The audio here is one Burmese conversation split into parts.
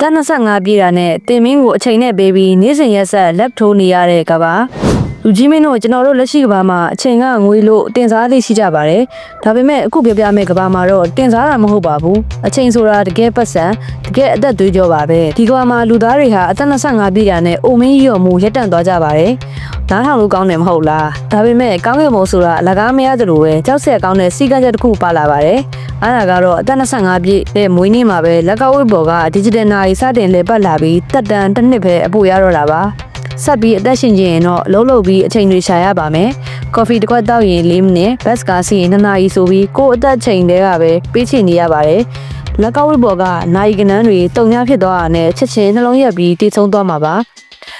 တန်း25ပြည်တာနဲ့တင်မင်းကိုအချိန်နဲ့ပေးပြီးနေ့စဉ်ရက်ဆက်လက်ထိုးနေရတဲ့ကဘာလူကြီးမင်းတို့ကျွန်တော်တို့လက်ရှိကဘာမှာအချိန်ကငွေလို့တင်စားသိရှိကြပါတယ်ဒါပေမဲ့အခုပြပြမယ့်ကဘာမှာတော့တင်စားတာမဟုတ်ပါဘူးအချိန်ဆိုတာတကယ်ပတ်စံတကယ်အသက်သွေးကြောပါပဲဒီကဘာမှာလူသားတွေဟာအသက်25ပြည်တာနဲ့အိုမင်းရော်မှုရက်တန့်သွားကြပါတယ်နားထောင်လို့ကောင်းတယ်မဟုတ်လားဒါပေမဲ့ကောင်းကင်ဘုံဆိုတာအလကားမရသလိုပဲကြောက်ဆက်ကောင်းတဲ့စီကံချက်တစ်ခုပါလာပါတယ်အဲ့ဒါကတော့အသက်25ပြည့်တဲ့မွေးနေ့မှာပဲလက်ကောက်ဝိဘော်က digital နာရီစတင်လည်ပတ်လာပြီးတက်တန်တစ်နှစ်ပဲအပိုရတော့တာပါဆက်ပြီးအသက်ရှင်ခြင်းရင်တော့လုံးလုံးပြီးအချိန်တွေရှာရပါမယ်ကော်ဖီတစ်ခွက်တောက်ရင်4မိနစ်ဘတ်စကားစီရင်2နာရီဆိုပြီးကိုယ့်အသက်ချိန်တွေကပဲပေးချင်နေရပါတယ်လက်ကောက်ဝိဘော်ကနိုင်ကနန်းတွေတုံညာဖြစ်သွားတာနဲ့ချက်ချင်းနှလုံးရက်ပြီးတည်ဆုံးသွားမှာပါ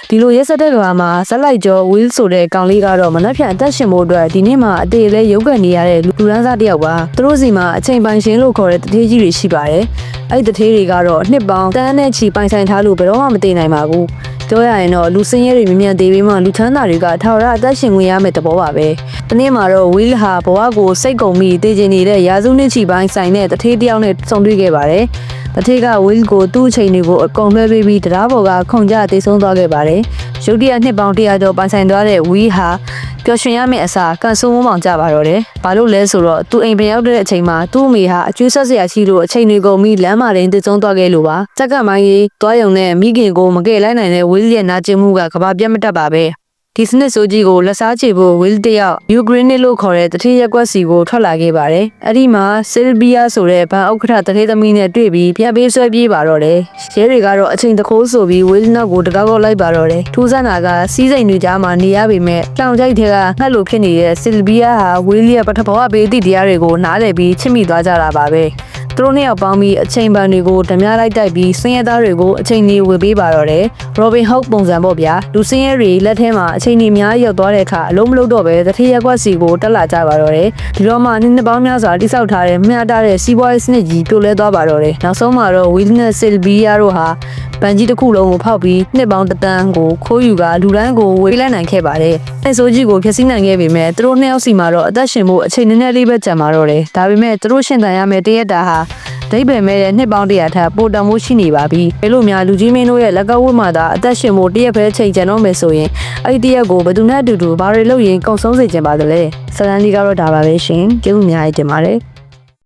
ဒီလိုရက်စက်တဲ့ကဘာမှာဇက်လိုက်ကျော်ဝီးဆိုတဲ့ကောင်လေးကတော့မနှက်ဖြန်အသက်ရှင်ဖို့အတွက်ဒီနေ့မှာအသေးလေးရုပ်ကန်နေရတဲ့လူရန်စားတယောက်ပါသူတို့စီမှာအချိန်ပိုင်ရှင်လို့ခေါ်တဲ့တထေးကြီးတွေရှိပါတယ်အဲ့ဒီတထေးတွေကတော့နှစ်ပေါင်းတန်းနဲ့ချီပိုင်ဆိုင်ထားလို့ဘယ်တော့မှမသိနိုင်ပါဘူးပြောရရင်တော့လူစင်းရဲတွေမြ мян သေးပြီးမှလူချမ်းသာတွေကထာဝရအသက်ရှင်ဝင်ရမယ့်သဘောပါပဲဒီနေ့မှာတော့ဝီးဟာဘဝကိုစိတ်ကုန်ပြီးတည်ကျင်နေတဲ့ရာစုနှစ်ချီပိုင်းဆိုင်တဲ့တထေးတယောက်နဲ့ဆုံတွေ့ခဲ့ပါတယ်တထေးကဝီးကိုသူ့အချိန်တွေကိုအကုန်လွှဲပေးပြီးတရားပေါ်ကခုန်ကြတည်ဆုံးသွားခဲ့ပါတယ်ရုတ်တရက်နှစ်ပေါင်း100ကျော်ပိုင်ဆိုင်သွားတဲ့ဝီးဟာပျော်ရွှင်ရမယ့်အစားကန်ဆိုးမောင်းကြပါတော့တယ်။ဘာလို့လဲဆိုတော့သူအိမ်ပြန်ရောက်တဲ့အချိန်မှာသူ့အမေဟာအကျွေးဆက်စရာရှိလို့အချိန်တွေကုန်ပြီးလမ်းမှာတင်တည်ဆုံးသွားခဲ့လို့ပါ။စက်ကမိုင်းကြီးတွားယုံနဲ့မိခင်ကိုမကယ်လိုက်နိုင်တဲ့ဝီးရဲ့နာကျင်မှုကကဘာပြတ်မတတ်ပါပဲ။ဒီစနစ်ဆိုကြီးကိုလက်စားချေဖို့ဝီးတယောက်ယူကရိန်းလို့ခေါ်တဲ့တတိယရက်ကွက်စီကိုထွက်လာခဲ့ပါတယ်။အဲ့ဒီမှာဆီလ်ဘီယာဆိုတဲ့ဗန်ဥက္ကဋ္ဌတထေးသမီးနဲ့တွေ့ပြီးပြပေးဆွဲပြေးပါတော့တယ်။ရဲတွေကတော့အချိန်တခိုးဆိုပြီးဝီးနောက်ကိုတကောက်လိုက်ပါတော့တယ်။ထူးဆန်းတာကစီးစိမ်တွေကြားမှာနေရပေမဲ့တောင်ကျိုက်တွေကငှက်လိုဖြစ်နေတဲ့ဆီလ်ဘီယာဟာဝီးရဲ့ပထမဘပေးသည့်တရားတွေကိုနားလည်ပြီးချစ်မိသွားကြတာပါပဲ။သူတို့နှစ်ယောက်ပေါင်းပြီးအချိန်ပန်တွေကိုဓမြလိုက်တိုက်ပြီးစင်းရဲသားတွေကိုအချိန်ကြီးဝေပေးပါတော့တယ်။ Robin Hood ပုံစံပေါ့ဗျာ။လူစင်းရဲတွေလက်ထဲမှာအချိန်ကြီးများရောက်သွားတဲ့အခါအလုံးမလုံးတော့ပဲတထေးရက်ကွက်စီကိုတက်လာကြပါတော့တယ်။ဒီတော့မှနှစ်ပေါင်းများစွာတိစောက်ထားတဲ့မျှတတဲ့စီးပွားရေးစနစ်ကြီးပြိုလဲသွားပါတော့တယ်။နောက်ဆုံးမှာတော့ Will နဲ့ Sylvia တို့ဟာပန်ကြီးတစ်ခုလုံးကိုဖောက်ပြီးနှစ်ပေါင်းတန်းကိုခိုးယူကလူတိုင်းကိုဝေလိုက်နိုင်ခဲ့ပါတယ်။အဲဆိုကြီးကိုဖျက်ဆီးနိုင်ခဲ့ပေမဲ့သူတို့နှစ်ယောက်စီမှာတော့အသက်ရှင်ဖို့အချိန်နည်းနည်းလေးပဲကြံပါတော့တယ်။ဒါပေမဲ့သူတို့ရှင်သန်ရမယ့်တရက်တာဟာဒိဗယ်မဲ့တဲ့နှစ်ပေါင်း100ထက်ပိုတန်မှုရှိနေပါပြီ။ဘယ်လိုများလူကြီးမင်းတို့ရဲ့လက်ကောက်ဝတ်မှသာအသက်ရှင်ဖို့တရက်ပဲချိန်ကျန်တော့မယ်ဆိုရင်အဲ့ဒီတရက်ကိုဘယ်သူနဲ့အတူတူဘာတွေလုပ်ရင်ကုံဆုံးစေချင်ပါသလဲ။စလန်လီကတော့ဒါပါပဲရှင်။ကျေးဇူးအများကြီးတင်ပါတယ်။